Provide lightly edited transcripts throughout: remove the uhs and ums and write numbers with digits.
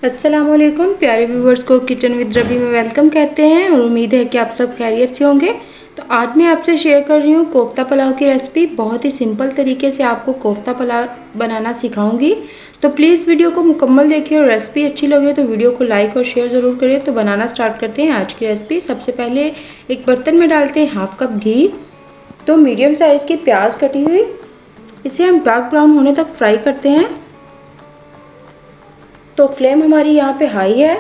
अस्सलाम वालेकुम प्यारे व्यूवर्स को किचन विद रबी में वेलकम कहते हैं और उम्मीद है कि आप सब खैरियत से होंगे। तो आज मैं आपसे शेयर कर रही हूँ कोफ्ता पुलाव की रेसिपी। बहुत ही सिंपल तरीके से आपको कोफ्ता पुलाव बनाना सिखाऊंगी। तो प्लीज़ वीडियो को मुकम्मल देखिए और रेसिपी अच्छी लगे तो वीडियो को लाइक और शेयर ज़रूर करें। तो बनाना स्टार्ट करते हैं आज की रेसिपी। सबसे पहले एक बर्तन में डालते हैं हाफ कप घी। तो मीडियम साइज़ की प्याज कटी हुई, इसे हम डार्क ब्राउन होने तक फ्राई करते हैं। तो फ्लेम हमारी यहाँ पे हाई है।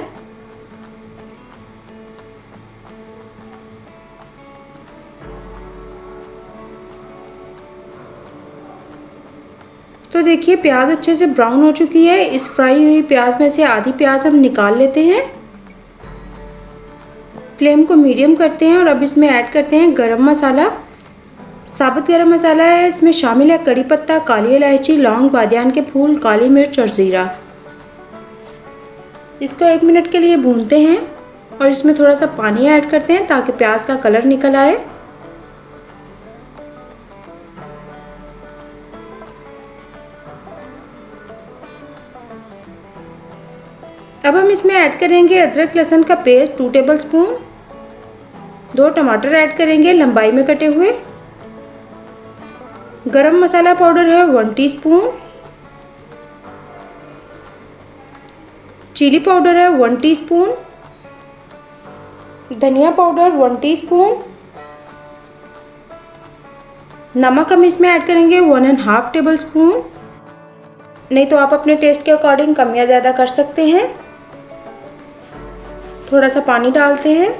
तो देखिए प्याज अच्छे से ब्राउन हो चुकी है। इस फ्राई हुई प्याज में से आधी प्याज हम निकाल लेते हैं। फ्लेम को मीडियम करते हैं और अब इसमें ऐड करते हैं गरम मसाला। साबुत गरम मसाला है, इसमें शामिल है कड़ी पत्ता, काली इलायची, लौंग, बादियान के फूल, काली मिर्च और ज़ीरा। इसको 1 मिनट के लिए भूनते हैं और इसमें थोड़ा सा पानी ऐड करते हैं ताकि प्याज का कलर निकल आए। अब हम इसमें ऐड करेंगे अदरक लहसुन का पेस्ट 2 टेबलस्पून। 2 टमाटर ऐड करेंगे लंबाई में कटे हुए। गरम मसाला पाउडर है 1 टीस्पून। चिली पाउडर है 1 टीस्पून। धनिया पाउडर 1 टीस्पून। नमक हम इसमें ऐड करेंगे 1.5 टेबलस्पून। नहीं तो आप अपने टेस्ट के अकॉर्डिंग कम या ज़्यादा कर सकते हैं। थोड़ा सा पानी डालते हैं।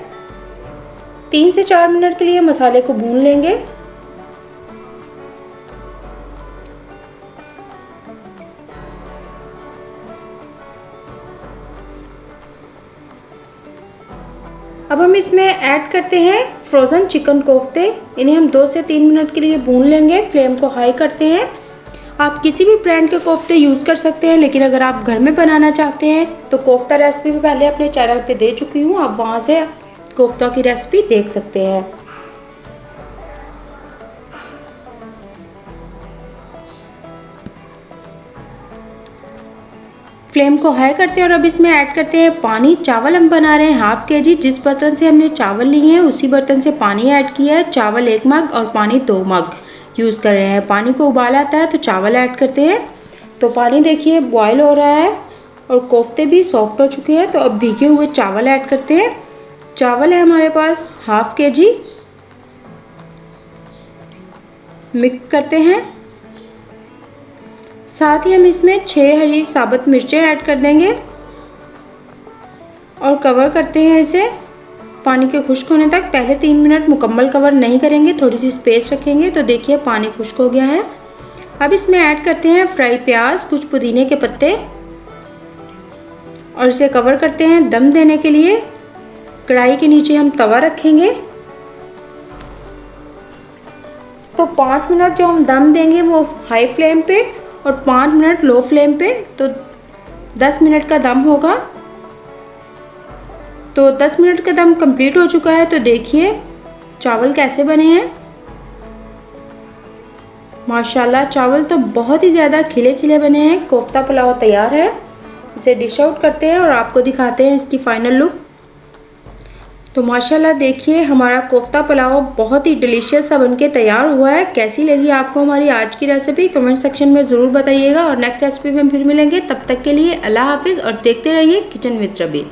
3 से 4 मिनट के लिए मसाले को भून लेंगे। अब हम इसमें ऐड करते हैं फ्रोज़न चिकन कोफ्ते। इन्हें हम 2 से 3 मिनट के लिए भून लेंगे। फ्लेम को हाई करते हैं। आप किसी भी ब्रांड के कोफ्ते यूज़ कर सकते हैं, लेकिन अगर आप घर में बनाना चाहते हैं तो कोफ्ता रेसिपी भी पहले अपने चैनल पे दे चुकी हूँ, आप वहाँ से कोफ्ता की रेसिपी देख सकते हैं। फ्लेम को हाई करते हैं और अब इसमें ऐड करते हैं पानी। चावल हम बना रहे हैं हाफ केजी। जिस बर्तन से हमने चावल लिए हैं उसी बर्तन से पानी ऐड किया है। चावल 1 मग और पानी 2 मग यूज़ कर रहे हैं। पानी को उबाल आता है तो चावल ऐड करते हैं। तो पानी देखिए बॉयल हो रहा है और कोफ्ते भी सॉफ्ट हो चुके हैं। तो अब भीगे हुए चावल ऐड करते हैं। चावल है हमारे पास हाफ केजी। मिक्स करते हैं। साथ ही हम इसमें 6 हरी साबुत मिर्चें ऐड कर देंगे और कवर करते हैं इसे पानी के खुश्क होने तक। पहले 3 मिनट मुकम्मल कवर नहीं करेंगे, थोड़ी सी स्पेस रखेंगे। तो देखिए पानी खुश्क हो गया है। अब इसमें ऐड करते हैं फ्राई प्याज, कुछ पुदीने के पत्ते और इसे कवर करते हैं दम देने के लिए। कढ़ाई के नीचे हम तवा रखेंगे। तो 5 मिनट जो हम दम देंगे वो हाई फ्लेम पे और 5 मिनट लो फ्लेम पे। तो 10 मिनट का दम होगा। तो 10 मिनट का दम कंप्लीट हो चुका है। तो देखिए चावल कैसे बने हैं। माशाल्लाह चावल तो बहुत ही ज़्यादा खिले खिले बने हैं। कोफ्ता पुलाव तैयार है। इसे डिश आउट करते हैं और आपको दिखाते हैं इसकी फाइनल लुक। तो माशाल्लाह देखिए हमारा कोफ्ता पुलाव बहुत ही डिलीशियस सा बनके तैयार हुआ है। कैसी लगी आपको हमारी आज की रेसिपी कमेंट सेक्शन में ज़रूर बताइएगा और नेक्स्ट रेसिपी में फिर मिलेंगे। तब तक के लिए अल्लाह हाफिज़ और देखते रहिए किचन विद रबी।